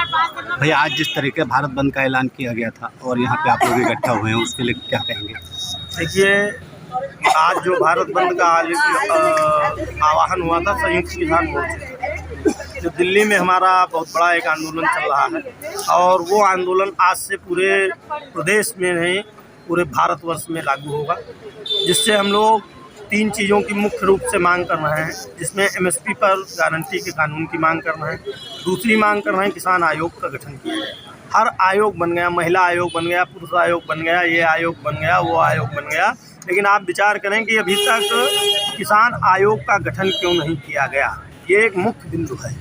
भैया आज जिस तरीके भारत बंद का ऐलान किया गया था और यहाँ पे आप लोग इकट्ठा हुए हैं, उसके लिए क्या कहेंगे? देखिए, आज जो भारत बंद का आह्वान हुआ था संयुक्त किसान मोर्चे, जो दिल्ली में हमारा बहुत बड़ा एक आंदोलन चल रहा है और वो आंदोलन आज से पूरे प्रदेश में नहीं पूरे भारतवर्ष में लागू होगा, जिससे हम लोग 3 चीज़ों की मुख्य रूप से मांग कर रहे हैं, जिसमें एमएसपी पर गारंटी के कानून की मांग कर रहे हैं। दूसरी मांग कर रहे हैं किसान आयोग का गठन किया जाए। हर आयोग बन गया, महिला आयोग बन गया, पुरुष आयोग बन गया, ये आयोग बन गया, वो आयोग बन गया, लेकिन आप विचार करें कि अभी तक किसान आयोग का गठन क्यों नहीं किया गया। ये एक मुख्य बिंदु है,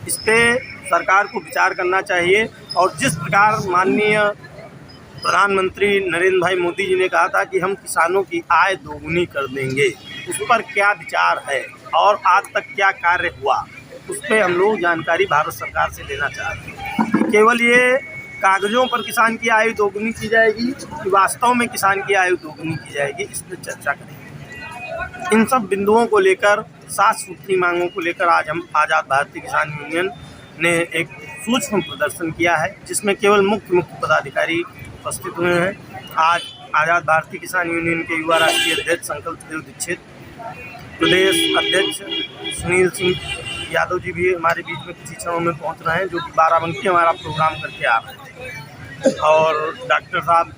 इस पर सरकार को विचार करना चाहिए। और जिस प्रकार माननीय प्रधानमंत्री नरेंद्र भाई मोदी जी ने कहा था कि हम किसानों की आय दोगुनी कर देंगे, उस पर क्या विचार है और आज तक क्या कार्य हुआ, उस पर हम लोग जानकारी भारत सरकार से लेना चाहते हैं। केवल ये कागज़ों पर किसान की आयु दोगुनी की जाएगी कि वास्तव में किसान की आयु दोगुनी की जाएगी, इस पर चर्चा करेंगे। इन सब बिंदुओं को लेकर, 7 सूत्री मांगों को लेकर आज हम आज़ाद भारतीय किसान यूनियन ने एक सूक्ष्म प्रदर्शन किया है, जिसमें केवल मुख्य पदाधिकारी उपस्थित हुए हैं। आज आज़ाद भारतीय किसान यूनियन के युवा राष्ट्रीय अध्यक्ष संकल्प देव दीक्षित, प्रदेश अध्यक्ष सुनील सिंह यादव जी भी हमारे बीच में कुछ क्षणों में पहुंच रहे हैं, जो कि बाराबंकी हमारा प्रोग्राम करके आ रहे हैं, और डॉक्टर साहब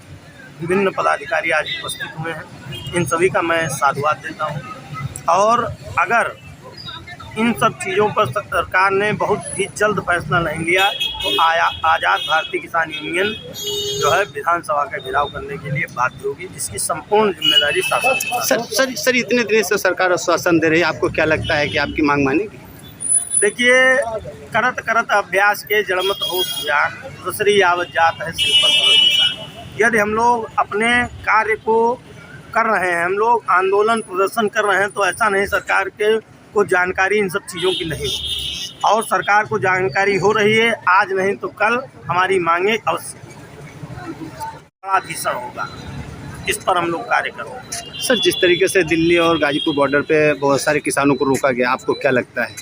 विभिन्न पदाधिकारी आज उपस्थित हुए हैं। इन सभी का मैं साधुवाद देता हूं। और अगर इन सब चीज़ों पर सरकार ने बहुत ही जल्द फैसला नहीं लिया तो आज़ाद भारतीय किसान यूनियन जो है विधानसभा का घेराव करने के लिए बाध्य होगी, जिसकी संपूर्ण जिम्मेदारी शासन। सर इतने दिन से सरकार आश्वासन दे रही है, आपको क्या लगता है कि आपकी मांग मानेगी? देखिए, करत करत अभ्यास के जड़मत हो ज्ञान, दूसरी यावत जात है शिल्प। यदि हम लोग अपने कार्य को कर रहे हैं, हम लोग आंदोलन प्रदर्शन कर रहे हैं, तो ऐसा नहीं सरकार के को जानकारी इन सब चीज़ों की नहीं हो, और सरकार को जानकारी हो रही है। आज नहीं तो कल हमारी मांगे अवश्य बड़ा भीषण होगा, इस पर हम लोग कार्य करेंगे। सर जिस तरीके से दिल्ली और गाजीपुर बॉर्डर पे बहुत सारे किसानों को रोका गया, आपको क्या लगता है?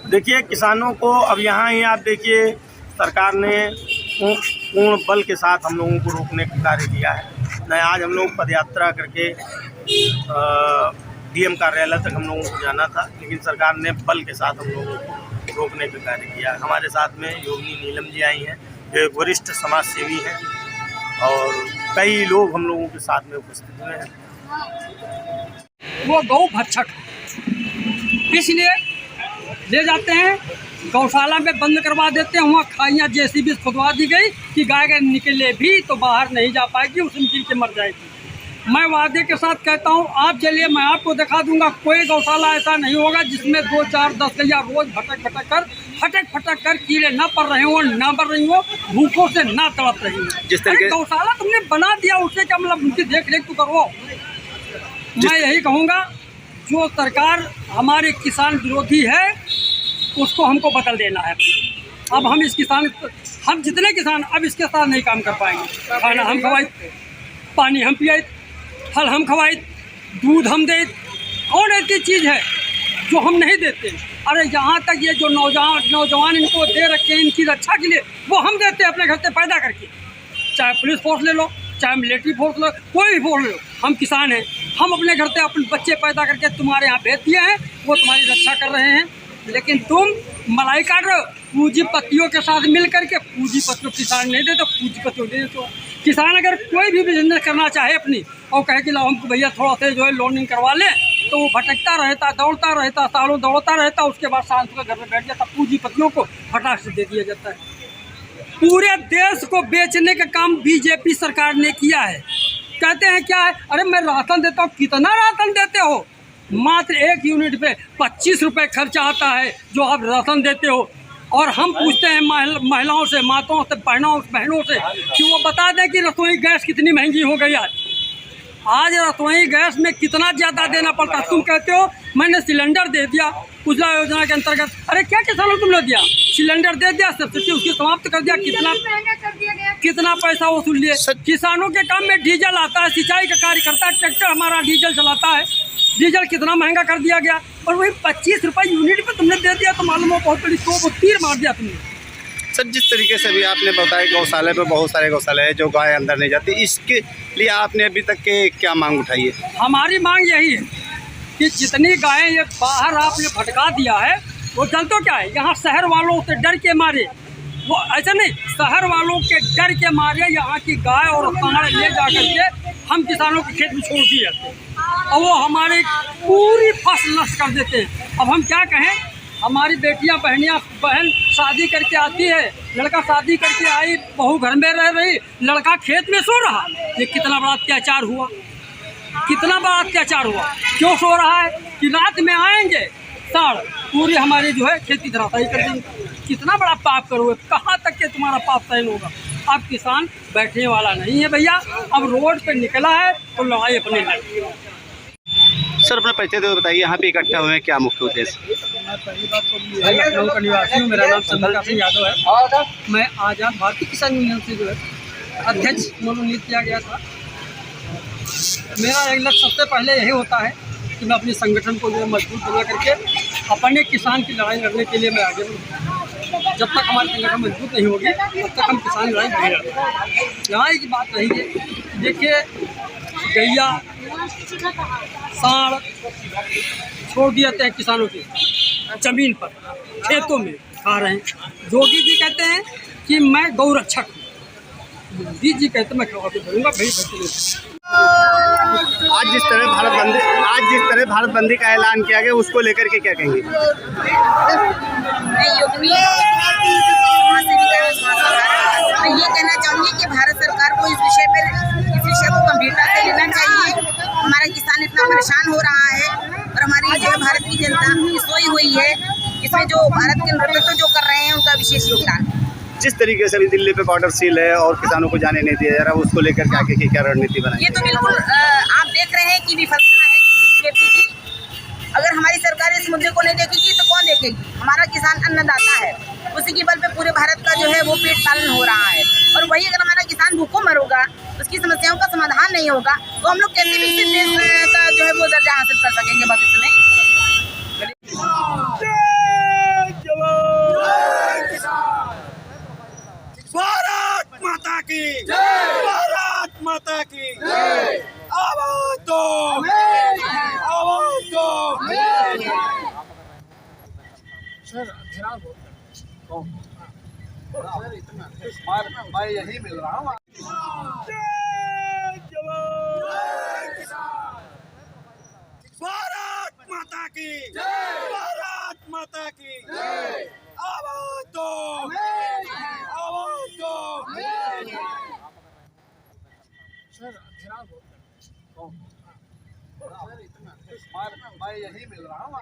देखिए, किसानों को अब यहाँ ही आप देखिए, सरकार ने पूर्ण बल के साथ हम लोगों को रोकने का कार्य किया है। न आज हम लोग पदयात्रा करके डीएम कार्यालय तक हम लोगों को जाना था, लेकिन सरकार ने बल के साथ हम लोगों को रोकने का कार्य किया। हमारे साथ में योगिनी नीलम जी आई हैं, जो एक वरिष्ठ समाज सेवी हैं, और कई लोग हम लोगों के साथ में उपस्थित हुए हैं। वो गौ भक्षक इसलिए ले जाते हैं, गौशाला में बंद करवा देते हैं, वहाँ खाइयाँ जेसीबी खुदवा दी गई कि गाय निकले भी तो बाहर नहीं जा पाएगी, उसमें गिर के मर जाएगी। मैं वादे के साथ कहता हूँ, आप चलिए, मैं आपको दिखा दूंगा, कोई गौशाला ऐसा नहीं होगा जिसमें 2, 4, 10 गैया रोज फटक फटक कर कीड़े ना पड़ रहे हो, ना बढ़ रही हो, भूखों से ना तड़प रही हो। जिस तरीके गौशाला तुमने बना दिया, उससे क्या मतलब, उनकी देख रेख तो करो। मैं यही कहूँगा, जो सरकार हमारे किसान विरोधी है उसको हमको बदल देना है। अब हम जितने किसान अब इसके साथ नहीं काम कर पाएंगे। खाना हम खवाई, पानी हम पियाई, फल हम खवाई, दूध हम दे, कौन ऐसी चीज़ है जो हम नहीं देते? अरे यहाँ तक ये जो नौजवान इनको दे रखे हैं इनकी रक्षा के लिए, वो हम देते हैं अपने घर से पैदा करके। चाहे पुलिस फोर्स ले लो, चाहे मिलिट्री फोर्स लो, कोई भी फोर्स ले लो, हम किसान हैं, हम अपने घर से अपने बच्चे पैदा करके तुम्हारे यहाँ भेज दिए हैं, वो तुम्हारी रक्षा कर रहे हैं। लेकिन तुम मलाई काट रहे हो पूंजीपतियों के साथ मिल करके। पूंजीपतियों किसान नहीं देते, पूंजीपतियों दे देते। किसान अगर कोई भी बिजनेस करना चाहे अपनी और कहे कि लाओ हमको भैया थोड़ा सा जो है लोनिंग करवा लें, तो वो भटकता रहता, दौड़ता रहता, सालों दौड़ता रहता, उसके बाद शांत होकर घर में बैठ जाता। पूंजीपतियों को फटाक से दे दिया जाता है। पूरे देश को बेचने का काम बीजेपी सरकार ने किया है। कहते हैं क्या है, अरे मैं राशन देता हूँ। कितना राशन देते हो? मात्र 1 यूनिट पे 25 रुपये खर्चा आता है जो आप राशन देते हो। और हम पूछते हैं महिलाओं से, माताओं से, बहनों से कि वो बता दें कि रसोई गैस कितनी महंगी हो गई आज रसोई गैस में कितना ज़्यादा देना पड़ता। तुम कहते हो मैंने सिलेंडर दे दिया उज्ज्वला योजना के अंतर्गत। अरे क्या किसानों तुमने दिया? सिलेंडर दे दिया, सब्सिडी उसकी समाप्त कर दिया, कितना पैसा वसूल लिए। किसानों के काम में डीजल आता है, सिंचाई का कार्य करता है, ट्रैक्टर हमारा डीजल चलाता है, डीजल कितना महंगा कर दिया गया। और वही 25 रुपये यूनिट पे तुमने दे दिया तो मालूम हो बहुत बड़ी तो तीर मार दिया तुमने। सर, जिस तरीके से भी आपने बताया गौशाले पे बहुत सारे गौशाले हैं जो गाय अंदर नहीं जाती, इसके लिए आपने अभी तक के क्या मांग उठाई है? हमारी मांग यही है कि जितनी गायें ये बाहर आपने भटका दिया है, वो चल तो क्या है, यहाँ शहर वालों से डर के मारे, वो ऐसा नहीं, शहर वालों के डर के मारे यहाँ की गाय और सांड ले जा करके हम किसानों के खेत में छोड़ दिए जाते हैं और वो हमारी पूरी फसल नष्ट कर देते हैं। अब हम क्या कहें, हमारी बेटियां बहन शादी करके आती है, लड़का शादी करके आई, बहू घर में रह रही, लड़का खेत में सो रहा। ये कितना बड़ा अत्याचार हुआ, कितना बड़ा अत्याचार हुआ। क्यों सो रहा है कि रात में आएंगे साड़ पूरी हमारी जो है खेती धराशायी कर देंगे। कितना बड़ा पाप करोगे, कहाँ तक के तुम्हारा पाप सहन होगा। अब किसान बैठने वाला नहीं है भैया, अब रोड पे निकला है तो लड़ाई अपने लड़ी। सर, अपना परिचय दे बताइए, यहाँ पे इकट्ठा हुए हैं, क्या मुख्य उद्देश्य? मैं पहली बात तो लखनऊ का निवासी हूँ, मेरा नाम चंद्रका सिंह यादव है। मैं आज़ाद भारतीय किसान यूनियन से जो है अध्यक्ष मनोनीत किया गया था। मेरा एक लक्ष्य सबसे पहले यही होता है कि मैं अपने संगठन को जो है मजबूत बना करके अपने किसान की लड़ाई लड़ने के लिए मैं आगे बढ़ूँ। जब तक हमारी संगठन मजबूत नहीं होगी तब तक हम किसान लड़ाई नहीं लड़ेंगे। लड़ाई की बात रही है, देखिए गैया सांड छोड़ दिए जाते हैं किसानों की ज़मीन पर, खेतों में खा रहे हैं। जोगी जी कहते हैं कि मैं गौ रक्षक हूँ, मोदी जी कहते हैं मैं खवा के भरूँगा भाई भरती। आज जिस तरह भारत बंदी का ऐलान किया गया, उसको लेकर के क्या कहेंगे? मैं ये कहना चाहूँगी कि भारत सरकार को इस विषय को गंभीरता से लेना चाहिए। हमारा किसान इतना परेशान हो रहा है और हमारी जो है भारत की जनता सोई हुई है। इसमें जो भारत के नेतृत्व जो कर रहे हैं उनका विशेष योगदान। जिस तरीके से अभी दिल्ली पे बॉर्डर सील है और किसानों को जाने नहीं दिया जा रहा, उसको लेकर के आगे की क्या रणनीति बनाई? ये तो बिल्कुल आप देख रहे हैं कि विफलता है बीजेपी की। अगर हमारी सरकार इस मुद्दे को नहीं देखेगी तो कौन देखेगी? हमारा किसान अन्नदाता है, उसी के बल पे पूरे भारत का जो है वो पेट पालन हो रहा है। और वही अगर हमारा किसान भूखों मरोगा, उसकी समस्याओं का समाधान नहीं होगा, तो हम लोग कैसे विकसित देश का जो है वो दर्जा हासिल कर सकेंगे भविष्य में। भारत माता की जय, भारत माता की जय। आवाज दो, आवाज दो। मैं यही मिल रहा हूँ। भारत माता की जय, भारत माता की जय। आवाज दो, आवाज दो। मैं यही मिल रहा हूँ।